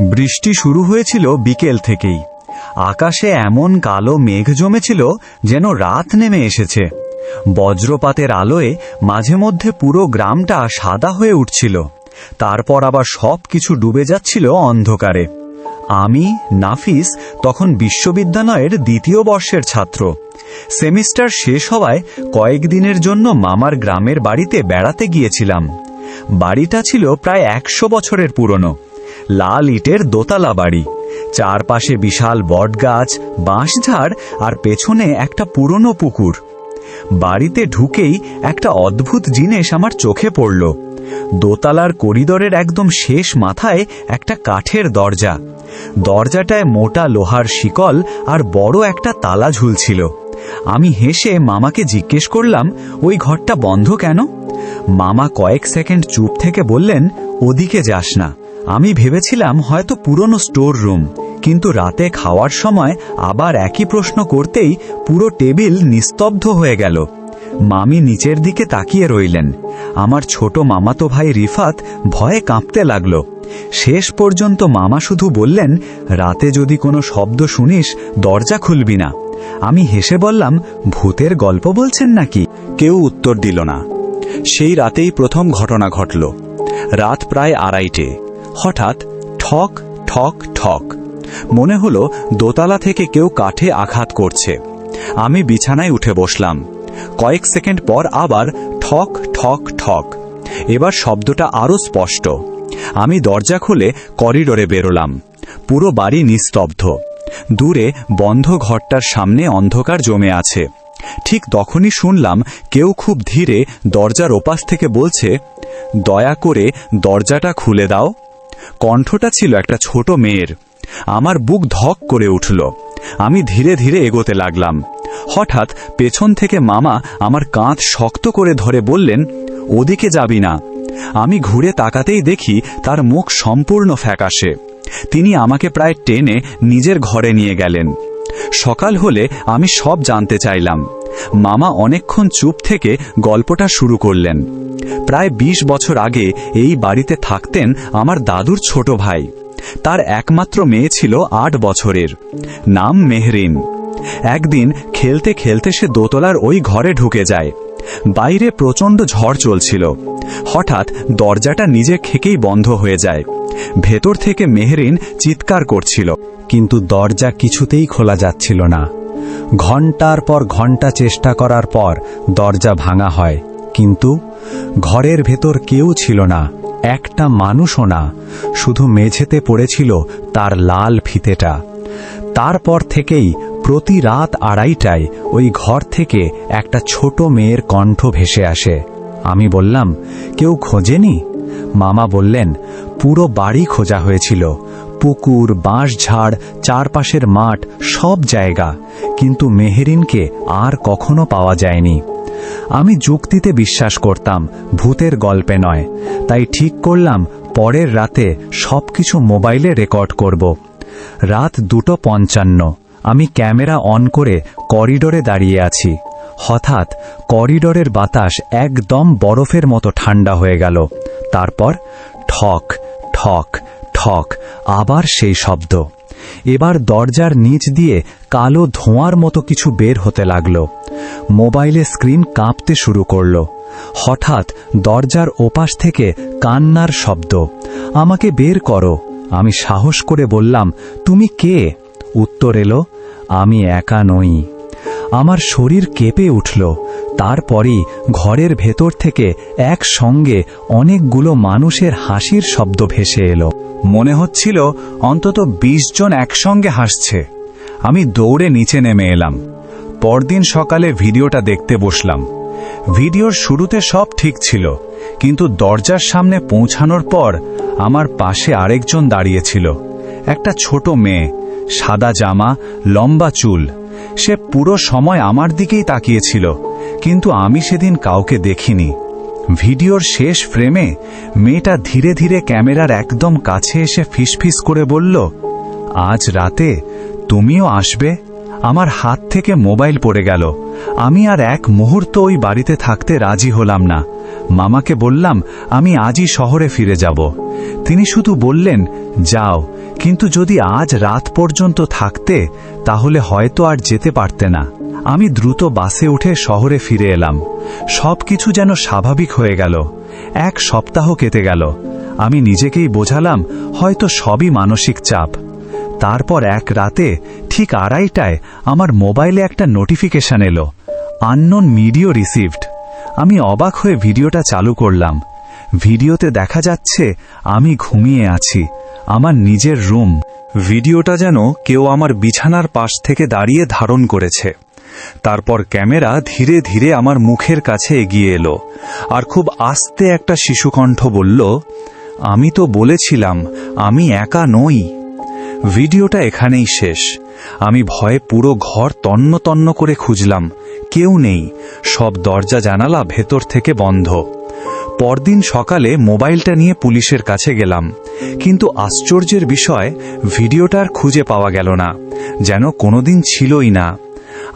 বৃষ্টি শুরু হয়েছিল বিকেল থেকেই। আকাশে এমন কালো মেঘ জমেছিল যেন রাত নেমে এসেছে। বজ্রপাতের আলোয় মাঝে মধ্যে পুরো গ্রামটা সাদা হয়ে উঠছিল, তারপর আবার সবকিছু ডুবে যাচ্ছিল অন্ধকারে। আমি, নাফিস, তখন বিশ্ববিদ্যালয়ের দ্বিতীয় বর্ষের ছাত্র। সেমিস্টার শেষ হওয়ায় কয়েকদিনের জন্য মামার গ্রামের বাড়িতে বেড়াতে গিয়েছিলাম। বাড়িটা ছিল প্রায় 100 বছরের পুরনো। লাল ইটের দোতলা বাড়ি, চারপাশে বিশাল বটগাছ, বাঁশঝাড় আর পেছনে একটা পুরনো পুকুর। বাড়িতে ঢুকেই একটা অদ্ভুত জিনিস আমার চোখে পড়ল। দোতলার করিডোরের একদম শেষ মাথায় একটা কাঠের দরজা। দরজাটায় মোটা লোহার শিকল আর বড় একটা তালা ঝুলছিল। আমি হেসে মামাকে জিজ্ঞেস করলাম, ওই ঘরটা বন্ধ কেন? মামা কয়েক সেকেন্ড চুপ থেকে বললেন, ওদিকে যাস না। আমি ভেবেছিলাম হয়তো পুরনো স্টোর রুম, কিন্তু রাতে খাওয়ার সময় আবার একই প্রশ্ন করতেই পুরো টেবিল নিস্তব্ধ হয়ে গেল। মামি নিচের দিকে তাকিয়ে রইলেন। আমার ছোট মামাতো ভাই রিফাত ভয়ে কাঁপতে লাগল। শেষ পর্যন্ত মামা শুধু বললেন, রাতে যদি কোনো শব্দ শুনিস দরজা খুলবি না। আমি হেসে বললাম, ভূতের গল্প বলছেন নাকি? কেউ উত্তর দিল না। সেই রাতেই প্রথম ঘটনা ঘটল। রাত প্রায় 2:30। হঠাৎ ঠক ঠক ঠক। মনে হলো দোতলা থেকে কেউ কাঠে আঘাত করছে। আমি বিছানায় উঠে বসলাম। কয়েক সেকেন্ড পর আবার ঠক ঠক ঠক। এবার শব্দটা আরো স্পষ্ট। আমি দরজা খুলে করিডোরে বেরোলাম। পুরো বাড়ি নিস্তব্ধ। দূরে বন্ধ ঘরটার সামনে অন্ধকার জমে আছে। ঠিক তখনই শুনলাম কেউ খুব ধীরে দরজার ওপাশ থেকে বলছে, দয়া করে দরজাটা খুলে দাও। কণ্ঠটা ছিল একটা ছোট মেয়ের। আমার বুক ধক করে উঠল। আমি ধীরে ধীরে এগোতে লাগলাম। হঠাৎ পেছন থেকে মামা আমার কাঁধ শক্ত করে ধরে বললেন, ওদিকে যাবি না। আমি ঘুরে তাকাতেই দেখি তার মুখ সম্পূর্ণ ফ্যাকাশে। তিনি আমাকে প্রায় টেনে নিজের ঘরে নিয়ে গেলেন। সকাল হলে আমি সব জানতে চাইলাম। মামা অনেকক্ষণ চুপ থেকে গল্পটা শুরু করলেন। প্রায় 20 বছর আগে এই বাড়িতে থাকতেন আমার দাদুর ছোট ভাই। তার একমাত্র মেয়ে ছিল 8 বছরের, নাম মেহরিন। একদিন খেলতে খেলতে সে দোতলার ওই ঘরে ঢুকে যায়। বাইরে প্রচণ্ড ঝড় চলছিল। হঠাৎ দরজাটা নিজে থেকেই বন্ধ হয়ে যায়। ভেতর থেকে মেহরিন চিৎকার করছিল, কিন্তু দরজা কিছুতেই খোলা যাচ্ছিল না। ঘন্টার পর ঘন্টা চেষ্টা করার পর দরজা ভাঙা হয়, কিন্তু ঘরের ভেতর কেউ ছিল না, একটা মানুষও না। শুধু মেঝেতে পড়েছিল তার লাল ফিতেটা। তারপর থেকেই প্রতি রাত 2:30টায় ওই ঘর থেকে একটা ছোট মেয়ের কণ্ঠ ভেসে আসে। আমি বললাম, কেউ খোঁজেনি? মামা বললেন, পুরো বাড়ি খোঁজা হয়েছিল, পুকুর, বাঁশঝাড়, চারপাশের মাঠ, সব জায়গা, কিন্তু মেহেরিনকে আর কখনো পাওয়া যায়নি। আমি যুক্তিতে বিশ্বাস করতাম, ভূতের গল্পে নয়। তাই ঠিক করলাম পরের রাতে সবকিছু মোবাইলে রেকর্ড করব। রাত 2:55। আমি ক্যামেরা অন করে করিডোরে দাঁড়িয়ে আছি। হঠাৎ করিডোরের বাতাস একদম বরফের মতো ঠান্ডা হয়ে গেল। তারপর ঠক ঠক ঠক, আবার সেই শব্দ। এবার দরজার নিচ দিয়ে কালো ধোঁয়ার মতো কিছু বের হতে লাগলো। মোবাইলের স্ক্রিন কাঁপতে শুরু করলো। হঠাৎ দরজার ওপাশ থেকে কান্নার শব্দ, আমাকে বের করো। আমি সাহস করে বললাম, তুমি কে? উত্তর এলো, আমি একা নই। আমার শরীর কেঁপে উঠল। তারপরই ঘরের ভেতর থেকে একসঙ্গে অনেকগুলো মানুষের হাসির শব্দ ভেসে এলো। মনে হচ্ছিল অন্তত 20 জন একসঙ্গে হাসছে। আমি দৌড়ে নিচে নেমে এলাম। পরদিন সকালে ভিডিওটা দেখতে বসলাম। ভিডিওর শুরুতে সব ঠিক ছিল, কিন্তু দরজার সামনে পৌঁছানোর পর আমার পাশে আরেকজন দাঁড়িয়েছিল। একটা ছোট মেয়ে, সাদা জামা, লম্বা চুল। সে পুরো সময় আমার দিকেই তাকিয়েছিল, কিন্তু আমি সেদিন কাউকে দেখিনি। ভিডিওর শেষ ফ্রেমে মেয়েটা ধীরে ধীরে ক্যামেরার একদম কাছে এসে ফিসফিস করে বলল, আজ রাতে তুমিও আসবে, আমার হাত থেকে মোবাইল পড়ে গেল। আমি আর এক মুহূর্ত ওই বাড়িতে থাকতে রাজি হলাম না। মামাকে বললাম আমি আজই শহরে ফিরে যাব। তিনি শুধু বললেন, যাও, কিন্তু যদি আজ রাত পর্যন্ত থাকতে তাহলে হয়তো আর যেতে পারতে না। আমি দ্রুত বাসে উঠে শহরে ফিরে এলাম। সবকিছু যেন স্বাভাবিক হয়ে গেল। 1 সপ্তাহ কেটে গেল। আমি নিজেকেই বোঝালাম হয়তো সবই মানসিক চাপ। তারপর এক রাতে ঠিক 2:30টায় আমার মোবাইলে একটা নোটিফিকেশন এলো, আননোন ভিডিও রিসিভড। আমি অবাক হয়ে ভিডিওটা চালু করলাম। ভিডিওতে দেখা যাচ্ছে আমি ঘুমিয়ে আছি, আমার নিজের রুম। ভিডিওটা যেন কেউ আমার বিছানার পাশ থেকে দাঁড়িয়ে ধারণ করেছে। তারপর ক্যামেরা ধীরে ধীরে আমার মুখের কাছে এগিয়ে এলো, আর খুব আস্তে একটা শিশুকণ্ঠ বলল, আমি তো বলেছিলাম আমি একা নই। ভিডিওটা এখানেই শেষ। আমি ভয়ে পুরো ঘর তন্ন তন্ন করে খুঁজলাম, কেউ নেই, সব দরজা জানালা ভেতর থেকে বন্ধ। পরদিন সকালে মোবাইলটা নিয়ে পুলিশের কাছে গেলাম, কিন্তু আশ্চর্যের বিষয় ভিডিওটা আর খুঁজে পাওয়া গেল না, যেন কোনোদিন ছিলই না।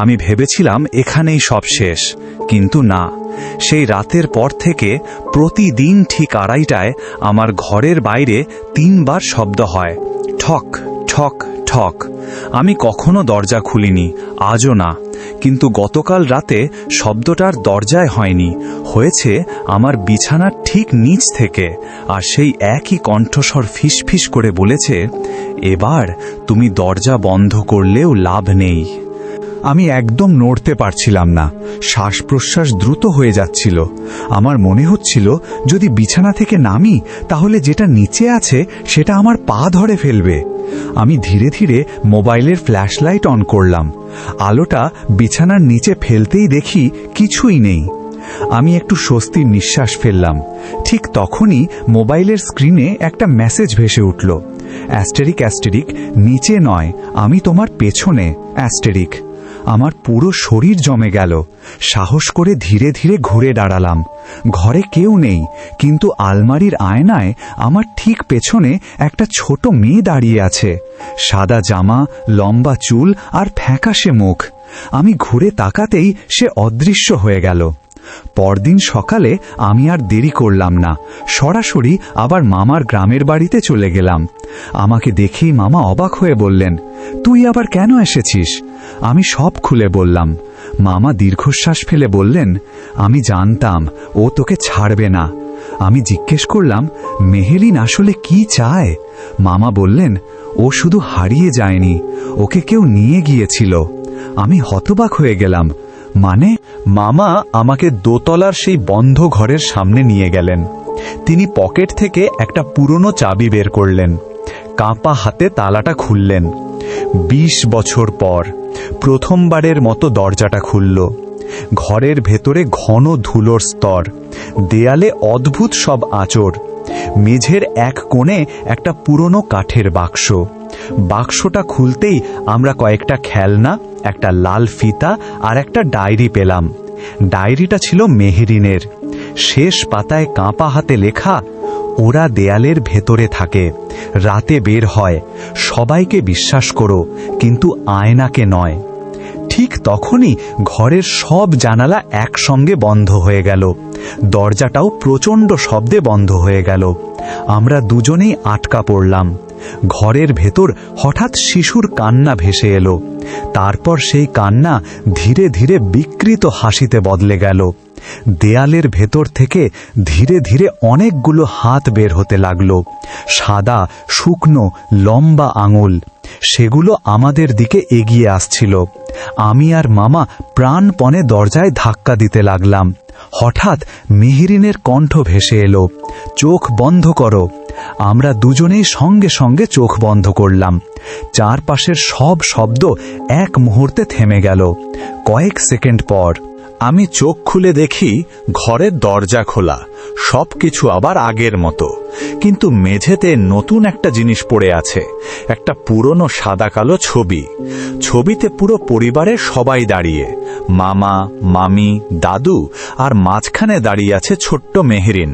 আমি ভেবেছিলাম এখানেই সব শেষ, কিন্তু না। সেই রাতের পর থেকে প্রতিদিন ঠিক 2:30টায় আমার ঘরের বাইরে 3 বার শব্দ হয়, ঠক ঠক ঠক। আমি কখনো দরজা খুলিনি, আজও না, কিন্তু গতকাল রাতে শব্দটার দরজায় হয়নি, হয়েছে আমার বিছানার ঠিক নিচ থেকে। আর সেই একই কণ্ঠস্বর ফিসফিস করে বলেছে, এবার তুমি দরজা বন্ধ করলেও লাভ নেই। আমি একদম নড়তে পারছিলাম না, শ্বাস প্রশ্বাস দ্রুত হয়ে যাচ্ছিল। আমার মনে হচ্ছিল যদি বিছানা থেকে নামি তাহলে যেটা নিচে আছে সেটা আমার পা ধরে ফেলবে। আমি ধীরে ধীরে মোবাইলের ফ্ল্যাশলাইট অন করলাম। আলোটা বিছানার নিচে ফেলতেই দেখি কিছুই নেই। আমি একটু স্বস্তির নিঃশ্বাস ফেললাম। ঠিক তখনই মোবাইলের স্ক্রিনে একটা মেসেজ ভেসে উঠল, অ্যাস্টেরিক অ্যাস্টেরিক, নিচে নয়, আমি তোমার পেছনে, অ্যাস্টেরিক। আমার পুরো শরীর জমে গেল। সাহস করে ধীরে ধীরে ঘুরে দাঁড়ালাম। ঘরে কেউ নেই, কিন্তু আলমারির আয়নায় আমার ঠিক পেছনে একটা ছোট মেয়ে দাঁড়িয়ে আছে, সাদা জামা, লম্বা চুল আর ফ্যাকাশে মুখ। আমি ঘুরে তাকাতেই সে অদৃশ্য হয়ে গেল। পরদিন সকালে আমি আর দেরি করলাম না, সরাসরি আবার মামার গ্রামের বাড়িতে চলে গেলাম। আমাকে দেখেই মামা অবাক হয়ে বললেন, তুই আবার কেন এসেছিস? আমি সব খুলে বললাম। মামা দীর্ঘশ্বাস ফেলে বললেন, আমি জানতাম ও তোকে ছাড়বে না। আমি জিজ্ঞেস করলাম, মেহেরিন আসলে কি চায়? মামা বললেন, ও শুধু হারিয়ে যায়নি, ওকে কেউ নিয়ে গিয়েছিল। আমি হতবাক হয়ে গেলাম, মানে? মামা আমাকে দোতলার সেই বন্ধ ঘরের সামনে নিয়ে গেলেন। তিনি পকেট থেকে একটা পুরনো চাবি বের করলেন, কাঁপা হাতে তালাটা খুললেন। 20 বছর পর প্রথমবারের মতো দরজাটা খুলল। ঘরের ভেতরে ঘন ধুলোর স্তর, দেয়ালে অদ্ভুত সব আঁচড়। মেঝের এক কোণে একটা পুরনো কাঠের বাক্স। বাক্সটা খুলতেই আমরা কয়েকটা খেলনা, একটা লাল ফিতা আর একটা ডায়েরি পেলাম। ডায়েরিটা ছিল মেহেরিনের। শেষ পাতায় কাঁপা হাতে লেখা, ওরা দেয়ালের ভেতরে থাকে, রাতে বের হয়, সবাইকে বিশ্বাস করো কিন্তু আয়নাকে নয়। ঠিক তখনই ঘরের সব জানালা একসঙ্গে বন্ধ হয়ে গেল। দরজাটাও প্রচণ্ড শব্দে বন্ধ হয়ে গেল। আমরা দুজনেই আটকা পড়লাম। ঘরের ভেতর হঠাৎ শিশুর কান্না ভেসে এলো। তারপর সেই কান্না ধীরে ধীরে বিকৃত হাসিতে বদলে গেল। দেয়ালের ভেতর থেকে ধীরে ধীরে অনেকগুলো হাত বের হতে লাগলো, সাদা, শুকনো, লম্বা আঙুল। সেগুলো আমাদের দিকে এগিয়ে আসছিল। আমি আর মামা প্রাণপণে দরজায় ধাক্কা দিতে লাগলাম। হঠাৎ মেহেরিনের কণ্ঠ ভেসে এলো, চোখ বন্ধ করো। আমরা দুজনেই সঙ্গে সঙ্গে চোখ বন্ধ করলাম। চারপাশের সব শব্দ এক মুহূর্তে থেমে গেল। কয়েক সেকেন্ড পর আমি চোখ খুলে দেখি ঘরের দরজা খোলা, সবকিছু আবার আগের মতো। কিন্তু মেঝেতে নতুন একটা জিনিস পড়ে আছে, একটা পুরনো সাদা কালো ছবি। ছবিতে পুরো পরিবারের সবাই দাঁড়িয়ে, মামা, মামি, দাদু, আর মাঝখানে দাঁড়িয়ে আছে ছোট্ট মেহেরিন।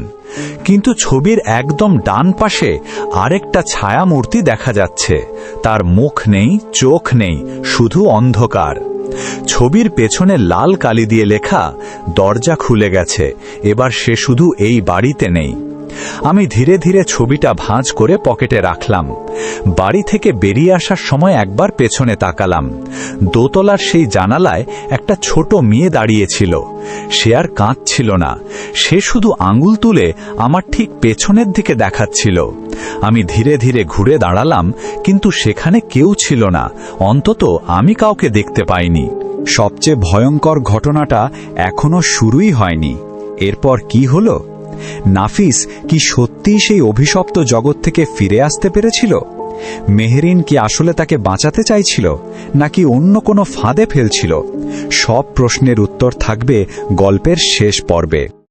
কিন্তু ছবির একদম ডান পাশে আরেকটা ছায়ামূর্তি দেখা যাচ্ছে। তার মুখ নেই, চোখ নেই, শুধু অন্ধকার। ছবির পেছনে লাল কালি দিয়ে লেখা, দরজা খুলে গেছে, এবার সে শুধু এই বাড়িতে নেই। আমি ধীরে ধীরে ছবিটা ভাঁজ করে পকেটে রাখলাম। বাড়ি থেকে বেরিয়ে আসার সময় একবার পেছনে তাকালাম। দোতলার সেই জানালায় একটা ছোট মেয়ে দাঁড়িয়েছিল। সে আর কাঁদছিল না, সে শুধু আঙুল তুলে আমার ঠিক পেছনের দিকে দেখাচ্ছিল। আমি ধীরে ধীরে ঘুরে দাঁড়ালাম, কিন্তু সেখানে কেউ ছিল না, অন্তত আমি কাউকে দেখতে পাইনি। সবচেয়ে ভয়ঙ্কর ঘটনাটা এখনো শুরুই হয়নি। এরপর কি হলো? নাফিস কি সত্যিই সেই অভিশপ্ত জগৎ থেকে ফিরে আসতে পেরেছিল? মেহরিন কি আসলে তাকে বাঁচাতে চাইছিল, নাকি অন্য কোনো ফাঁদে ফেলছিল? সব প্রশ্নের উত্তর থাকবে গল্পের শেষ পর্বে।